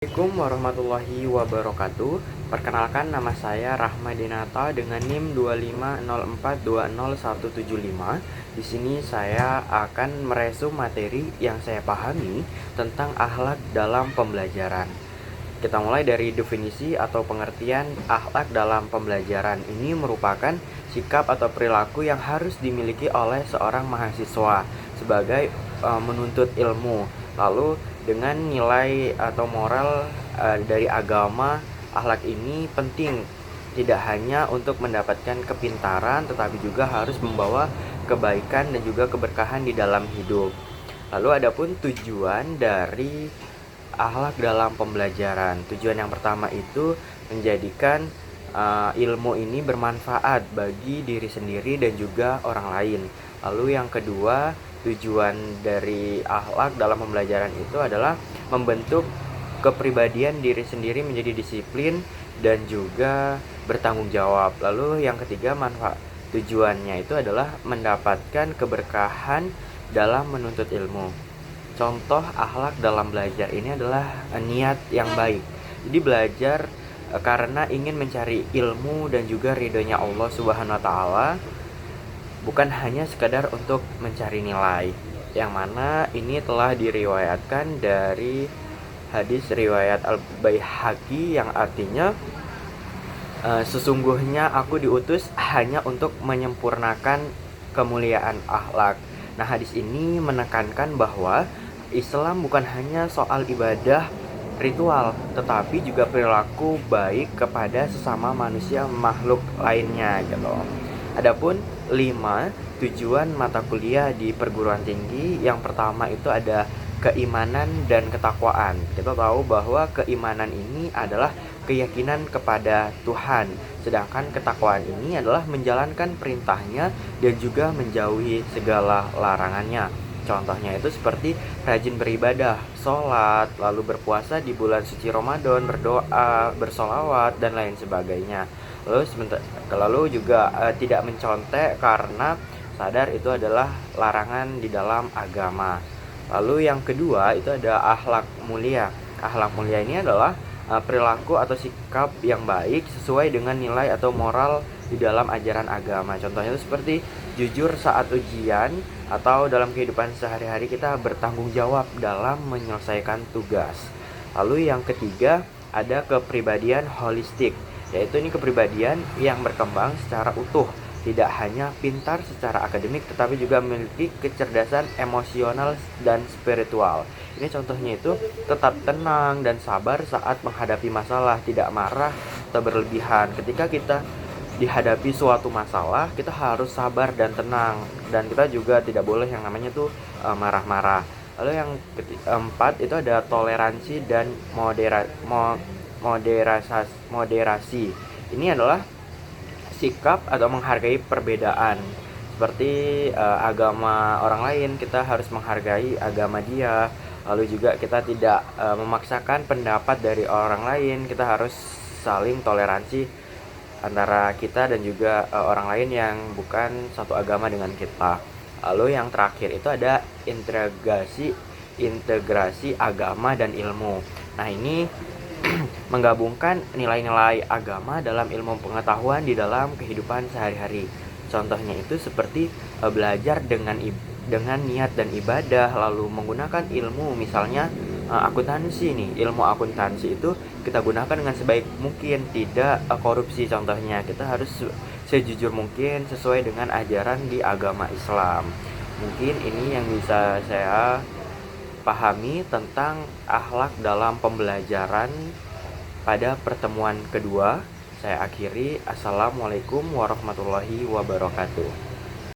Assalamualaikum warahmatullahi wabarakatuh. Perkenalkan, nama saya Rahmadinata dengan NIM 250420175. Di sini saya akan meresum materi yang saya pahami tentang akhlak dalam pembelajaran. Kita mulai dari definisi atau pengertian akhlak dalam pembelajaran. Ini merupakan sikap atau perilaku yang harus dimiliki oleh seorang mahasiswa sebagai menuntut ilmu. Lalu dengan nilai atau moral dari agama, akhlak ini penting tidak hanya untuk mendapatkan kepintaran, tetapi juga harus membawa kebaikan dan juga keberkahan di dalam hidup. Lalu adapun tujuan dari akhlak dalam pembelajaran. Tujuan yang pertama itu menjadikan ilmu ini bermanfaat bagi diri sendiri dan juga orang lain. Lalu yang kedua, tujuan dari akhlak dalam pembelajaran itu adalah membentuk kepribadian diri sendiri menjadi disiplin dan juga bertanggung jawab. Lalu yang ketiga, tujuannya itu adalah mendapatkan keberkahan dalam menuntut ilmu. Contoh akhlak dalam belajar ini adalah niat yang baik. Jadi belajar karena ingin mencari ilmu dan juga ridhonya Allah Subhanahu wa taala, bukan hanya sekadar untuk mencari nilai. Yang mana ini telah diriwayatkan dari hadis riwayat Al-Baihaqi yang artinya sesungguhnya aku diutus hanya untuk menyempurnakan kemuliaan akhlak. Nah, hadis ini menekankan bahwa Islam bukan hanya soal ibadah ritual, tetapi juga perilaku baik kepada sesama manusia makhluk lainnya gitu. Adapun 5 tujuan mata kuliah di perguruan tinggi, yang pertama itu ada keimanan dan ketakwaan. Kita tahu bahwa keimanan ini adalah keyakinan kepada Tuhan, sedangkan ketakwaan ini adalah menjalankan perintahnya dan juga menjauhi segala larangannya. Contohnya itu seperti rajin beribadah, sholat, lalu berpuasa di bulan suci Ramadan, berdoa, bersolawat, dan lain sebagainya. Lalu juga tidak mencontek karena sadar itu adalah larangan di dalam agama. Lalu yang kedua itu ada akhlak mulia. Akhlak mulia ini adalah perilaku atau sikap yang baik sesuai dengan nilai atau moral di dalam ajaran agama. Contohnya itu seperti jujur saat ujian, atau dalam kehidupan sehari-hari kita bertanggung jawab dalam menyelesaikan tugas. Lalu yang ketiga ada kepribadian holistik, yaitu ini kepribadian yang berkembang secara utuh, tidak hanya pintar secara akademik tetapi juga memiliki kecerdasan emosional dan spiritual. Ini contohnya itu tetap tenang dan sabar saat menghadapi masalah, tidak marah atau berlebihan. Ketika kita dihadapi suatu masalah, kita harus sabar dan tenang, dan kita juga tidak boleh yang namanya tuh marah-marah. Lalu yang keempat itu ada toleransi dan moderasi. Ini adalah sikap atau menghargai perbedaan. Seperti agama orang lain, kita harus menghargai agama dia. Lalu juga kita tidak memaksakan pendapat dari orang lain. Kita harus saling toleransi antara kita dan juga orang lain yang bukan satu agama dengan kita. Lalu yang terakhir itu ada integrasi agama dan ilmu. Nah, ini menggabungkan nilai-nilai agama dalam ilmu pengetahuan di dalam kehidupan sehari-hari. Contohnya itu seperti belajar dengan niat dan ibadah, lalu menggunakan ilmu, misalnya akuntansi nih. Ilmu akuntansi itu kita gunakan dengan sebaik mungkin, tidak korupsi. Contohnya kita harus sejujur mungkin sesuai dengan ajaran di agama Islam. Mungkin ini yang bisa saya pahami tentang akhlak dalam pembelajaran pada pertemuan kedua. Saya akhiri. Assalamualaikum warahmatullahi wabarakatuh.